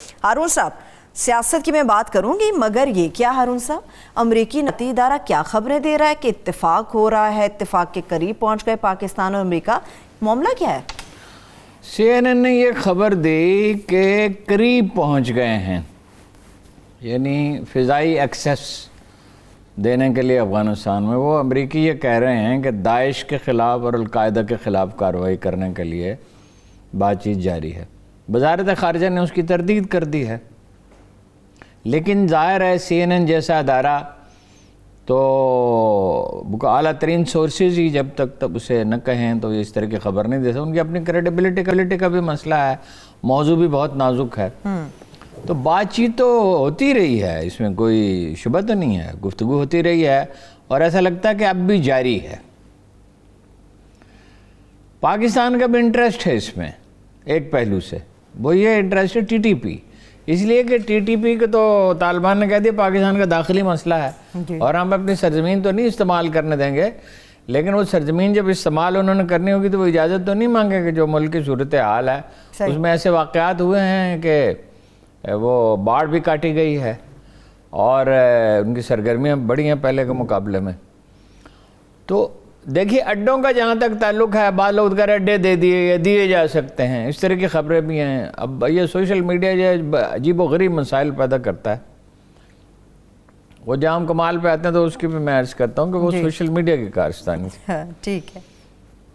हारून साहब, सियासत की मैं बात करूंगी, मगर ये क्या हारून साहब, अमरीकी नती इदारा क्या खबरें दे रहा है कि इत्तेफाक हो रहा है, इत्तेफाक के करीब पहुंच गए पाकिस्तान और अमरीका, मामला क्या है? CNN ने ये खबर दी कि करीब पहुंच गए हैं, यानी फ़िज़ाई एक्सेस देने के लिए अफ़गानिस्तान में। वो अमरीकी ये कह रहे हैं कि दाइश के ख़िलाफ़ और अलकायदा के ख़िलाफ़ कार्रवाई करने के लिए बातचीत जारी है। वज़ारत ख़ारिजा ने उसकी तरदीद कर दी है, लेकिन ज़ाहिर है CNN जैसा अदारा तो आला तरीन सोर्सेज ही जब तक उसे न कहें तो इस तरह की खबर नहीं दे सकते। उनकी अपनी क्रेडिबिलिटी का भी मसला है, मौजू भी बहुत नाजुक है। तो बातचीत तो होती रही है, इसमें कोई शुबह तो नहीं है, गुफ्तगू होती रही है और ऐसा लगता है कि अब भी जारी है। पाकिस्तान का भी इंटरेस्ट है इसमें एक पहलू से, वो ये इंटरेस्ट है TTP, इसलिए कि TTP को तो तालिबान ने कह दिया पाकिस्तान का दाखिली मसला है और हम अपनी सरजमीन तो नहीं इस्तेमाल करने देंगे, लेकिन वो सरजमीन जब इस्तेमाल उन्होंने करनी होगी तो वो इजाज़त तो नहीं मांगेंगे। जो मुल्क की सूरत हाल है उसमें ऐसे वाक़यात हुए हैं कि वो बाढ़ भी काटी गई है और उनकी सरगर्मियाँ बढ़ी हैं पहले के मुकाबले में। तो देखिए, अड्डों का जहाँ तक ताल्लुक़ है, बाद लोग अगर अड्डे दे दिए जा सकते हैं, इस तरह की खबरें भी हैं। अब ये सोशल मीडिया जो अजीब व गरीब मसाइल पैदा करता है, वो जहाँ हम कमाल पे आते हैं तो उसकी भी मैं अर्ज़ करता हूँ कि वो सोशल मीडिया की कारस्तानी। ठीक है,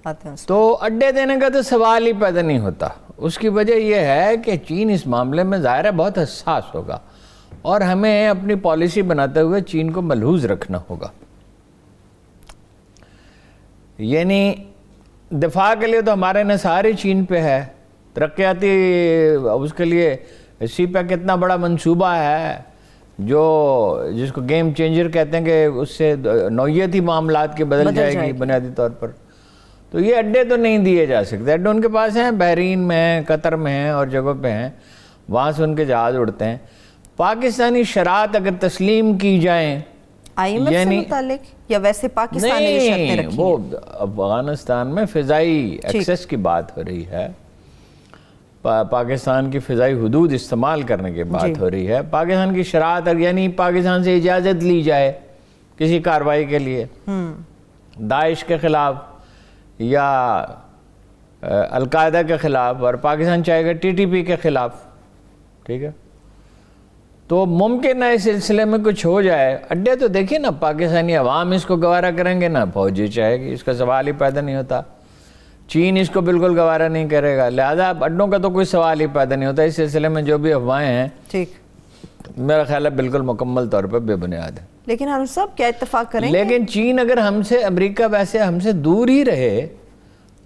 आते हैं। तो अड्डे देने का तो सवाल ही पैदा नहीं होता। उसकी वजह यह है कि चीन इस मामले में ज़ाहिर है बहुत हसास होगा और हमें अपनी पॉलिसी बनाते हुए चीन को मलहूज़ रखना होगा। यानी दिफा के लिए तो हमारे इन्हिसार चीन पे है, तरक्याती उसके लिए CPEC कितना बड़ा मंसूबा है जो जिसको गेम चेंजर कहते हैं कि उससे नौयत ही मामलात की बदल जाएगी बुनियादी तौर पर। तो ये अड्डे तो नहीं दिए जा सकते। अड्डे उनके पास हैं, बहरीन में हैं, कतर में हैं और जगह पे हैं, वहाँ से उनके जहाज़ उड़ते हैं। पाकिस्तानी शरात अगर तस्लीम की जाएँ IMF से मुतालिक या वैसे पाकिस्तान ने ये शर्तें रखी हैं? वो अफगानिस्तान में फ़िज़ाई एक्सेस की बात हो रही है, पाकिस्तान की फ़िज़ाई हुदूद इस्तेमाल करने की बात हो रही है। पाकिस्तान की शरात यानी पाकिस्तान से इजाज़त ली जाए किसी कार्रवाई के लिए दाइश के ख़िलाफ़ या अलकायदा के ख़िलाफ़, और पाकिस्तान चाहेगा TTP के ख़िलाफ़, ठीक है। तो मुमकिन है इस सिलसिले में कुछ हो जाए। अड्डे तो देखिए ना, पाकिस्तानी अवाम इसको गवारा करेंगे ना फौजी चाहेगी, इसका सवाल ही पैदा नहीं होता। चीन इसको बिल्कुल गवारा नहीं करेगा, लिहाजा अड्डों का तो कोई सवाल ही पैदा नहीं होता। इस सिलसिले में जो भी अफवाहें हैं, ठीक, मेरा ख्याल है बिल्कुल मुकम्मल तौर पर बेबुनियाद है। लेकिन हारून साहब क्या इत्तेफाक करेंगे? लेकिन चीन अगर हमसे, अमेरिका वैसे हमसे दूर ही रहे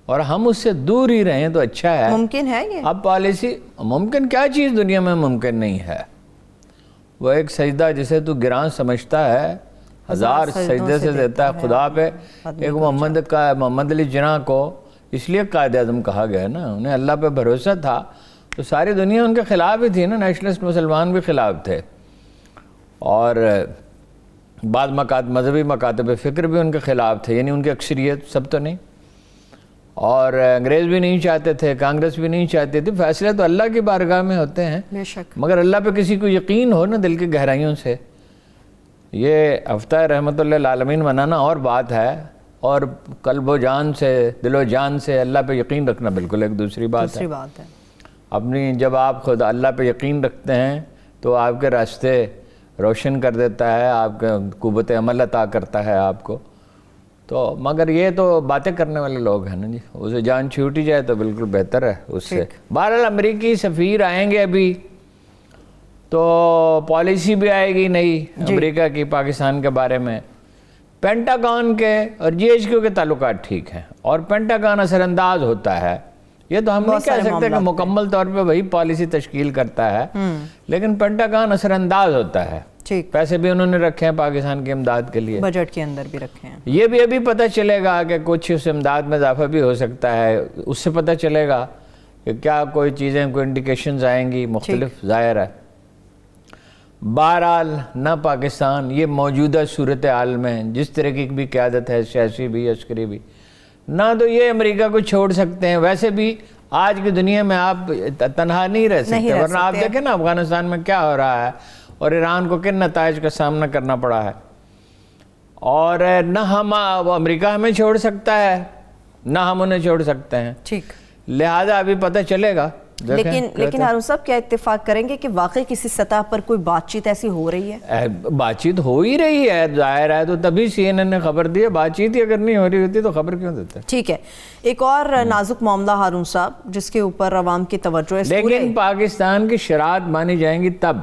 और हम उससे दूर ही रहें तो अच्छा है। मुमकिन है ये? अब पॉलिसी मुमकिन, क्या चीज़ दुनिया में मुमकिन नहीं है? वो एक सजदा जिसे तू गिरां समझता है, हज़ार सजदे से देता है खुदा पे। एक मोहम्मद अली जिन्ना को इसलिए कायद-ए-आज़म कहा गया है ना, उन्हें अल्लाह पे भरोसा था तो सारी दुनिया उनके ख़िलाफ़ ही थी ना, नेशनलिस्ट मुसलमान भी ख़िलाफ़ थे और बाद मजहबी मकातब फ़िक्र भी उनके ख़िलाफ़ थे, यानी उनकी अक्सरियत, सब तो नहीं। और अंग्रेज़ भी नहीं चाहते थे, कांग्रेस भी नहीं चाहती थी। फैसले तो अल्लाह की बारगाह में होते हैं बेशक, मगर अल्लाह पे किसी को यकीन हो ना दिल की गहराइयों से, ये हफ्ता रहमतुल्लिल आलमीन मनाना और बात है, और कल्बो जान से, दिलो जान से अल्लाह पे यकीन रखना बिल्कुल एक दूसरी बात है। अपनी जब आप खुद अल्लाह पे यकीन रखते हैं तो आपके रास्ते रोशन कर देता है, आपका कुव्वत अमल अता करता है आपको। तो मगर ये तो बातें करने वाले लोग हैं ना जी, उसे जान छूट ही जाए तो बिल्कुल बेहतर है उससे। बहरहाल अमेरिकी सफ़ीर आएंगे अभी तो पॉलिसी भी आएगी नई अमेरिका की पाकिस्तान के बारे में। पेंटागन के और GHQ के ताल्लुकात ठीक हैं और पेंटागन असरअंदाज होता है, ये तो हम नहीं कह सकते कि मुकम्मल तौर पे वही पॉलिसी तश्कील करता है, लेकिन पेंटागन असरअंदाज होता है। पैसे भी उन्होंने रखे हैं पाकिस्तान की इमदाद के लिए, बजट के अंदर भी रखे हैं। ये भी अभी पता चलेगा कि कुछ उस इमदाद में इजाफा भी हो सकता है, उससे पता चलेगा कि क्या कोई चीज़ें, कोई इंडिकेशंस आएंगी मुख्तलिफ, ज़ाहिर है। बहरहाल ना पाकिस्तान ये मौजूदा सूरत हाल में जिस तरह की भी क़यादत है, सियासी भी, अस्करी भी, ना तो ये अमेरिका को छोड़ सकते हैं। वैसे भी آج کی دنیا میں آپ تنہا نہیں رہ سکتے، ورنہ آپ دیکھیں نا افغانستان میں کیا ہو رہا ہے اور ایران کو کن نتائج کا سامنا کرنا پڑا ہے، اور نہ ہم امریکہ ہمیں چھوڑ سکتا ہے نہ ہم انہیں چھوڑ سکتے ہیں، ٹھیک، لہذا ابھی پتہ چلے گا۔ لیکن ہارون صاحب کیا اتفاق کریں گے کہ واقعی کسی سطح پر کوئی بات چیت ایسی ہو رہی ہے؟ بات چیت ہو ہی رہی ہے، ظاہر ہے، تو تبھی CNN نے خبر دی ہے، بات چیت ہی اگر نہیں ہو رہی ہوتی تو خبر کیوں دیتے؟ ٹھیک ہے، ایک اور نازک معاملہ ہارون صاحب جس کے اوپر عوام کی توجہ ہے، لیکن پاکستان کی شرائط مانی جائیں گی تب۔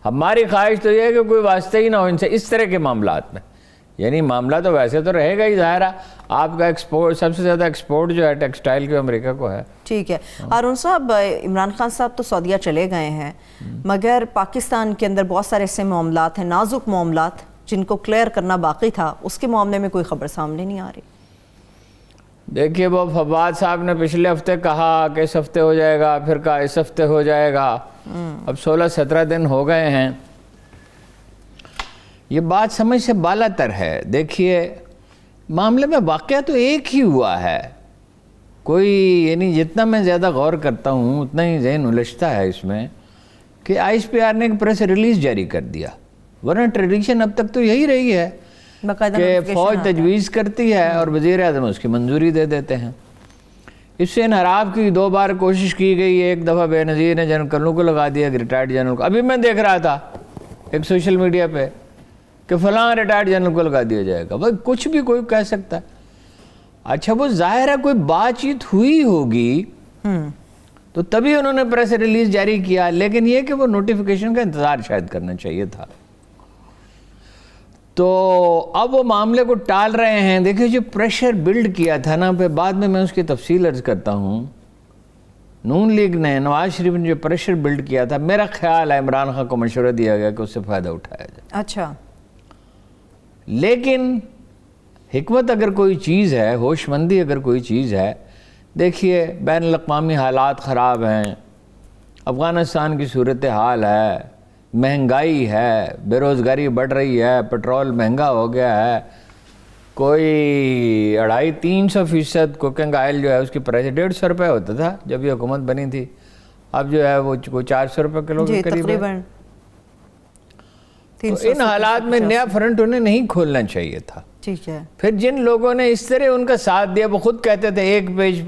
ہماری خواہش تو یہ ہے کہ کوئی واسطہ ہی نہ ہو ان سے اس طرح کے معاملات میں، یعنی معاملہ تو ویسے تو رہے گا ہی، ظاہر ہے آپ کا ایکسپورٹ، سب سے زیادہ ایکسپورٹ جو ہے ٹیکسٹائل کے امریکہ کو ہے۔ ٹھیک ہے ہارون صاحب، عمران خان صاحب تو سعودیہ چلے گئے ہیں، مگر پاکستان کے اندر بہت سارے ایسے معاملات ہیں، نازک معاملات جن کو کلیئر کرنا باقی تھا، اس کے معاملے میں کوئی خبر سامنے نہیں آ رہی۔ دیکھیے وہ فواد صاحب نے پچھلے ہفتے کہا کہ اس ہفتے ہو جائے گا، پھر کہا اس ہفتے ہو جائے گا، اب 16-17 دن ہو گئے ہیں، یہ بات سمجھ سے بالا تر ہے۔ دیکھیے معاملے میں واقعہ تو ایک ہی ہوا ہے، کوئی یعنی جتنا میں زیادہ غور کرتا ہوں اتنا ہی ذہن الجھتا ہے اس میں کہ ISPR نے ایک پریس ریلیز جاری کر دیا، ورنہ ٹریڈیشن اب تک تو یہی رہی ہے کہ فوج تجویز کرتی ہے اور وزیر اعظم اس کی منظوری دے دیتے ہیں۔ اس سے انحراف کی 2 بار کوشش کی گئی، ایک دفعہ بے نظیر نے جنرل کرنل کو لگا دیا، ریٹائرڈ جنرل کو، ابھی میں دیکھ رہا تھا ایک سوشل میڈیا پہ کہ فلاں ریٹائرڈ جنرل کو لگا دیا جائے گا، بھائی کچھ بھی کوئی کہہ سکتا ہے۔ اچھا وہ ظاہر ہے کوئی بات چیت ہوئی ہوگی تو تبھی انہوں نے پریس ریلیز جاری کیا، لیکن یہ کہ وہ نوٹیفیکیشن کا انتظار شاید کرنا چاہیے تھا، تو اب وہ معاملے کو ٹال رہے ہیں۔ دیکھیں جو پریشر بلڈ کیا تھا نا، پہ بعد میں اس کی تفصیل عرض کرتا ہوں، نون لیگ نے، نواز شریف نے جو پریشر بلڈ کیا تھا، میرا خیال ہے عمران خان کو مشورہ دیا گیا کہ اس سے فائدہ اٹھایا جائے۔ اچھا، لیکن حکمت اگر کوئی چیز ہے، ہوش مندی اگر کوئی چیز ہے، دیکھیے بین الاقوامی حالات خراب ہیں، افغانستان کی صورتحال ہے، مہنگائی ہے، بے روزگاری بڑھ رہی ہے، پیٹرول مہنگا ہو گیا ہے، کوئی 250-300% کوکنگ آئل جو ہے اس کی پرائس 150 روپے ہوتا تھا جب یہ حکومت بنی تھی، اب جو ہے وہ 400 روپے کلو کے قریب ہے۔ تو ان حالات میں نیا فرنٹ انہیں نہیں کھولنا چاہیے تھا۔ ٹھیک ہے، پھر جن لوگوں نے اس طرح ان کا ساتھ دیا، وہ خود کہتے تھے ایک پیج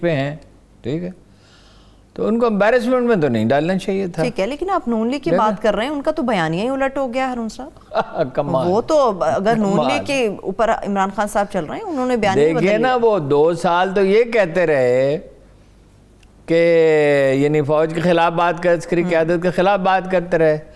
پہ ہیں، ٹھیک ہے، تو ان کو امبیرسمنٹ میں تو نہیں ڈالنا چاہیے تھا۔ ٹھیک ہے، لیکن آپ نون لیگ کی بات کر رہے ہیں، ان کا تو بیانیہ ہی الٹ ہو گیا ہارون صاحب۔ کمال، وہ تو اگر نون لیگ کے اوپر عمران خان صاحب چل رہے ہیں، انہوں نے بیانیہ بدل دیکھیے نا، وہ 2 سال تو یہ کہتے رہے کہ یعنی فوج کے خلاف بات کر، عسکری قیادت کے خلاف بات کرتے رہے،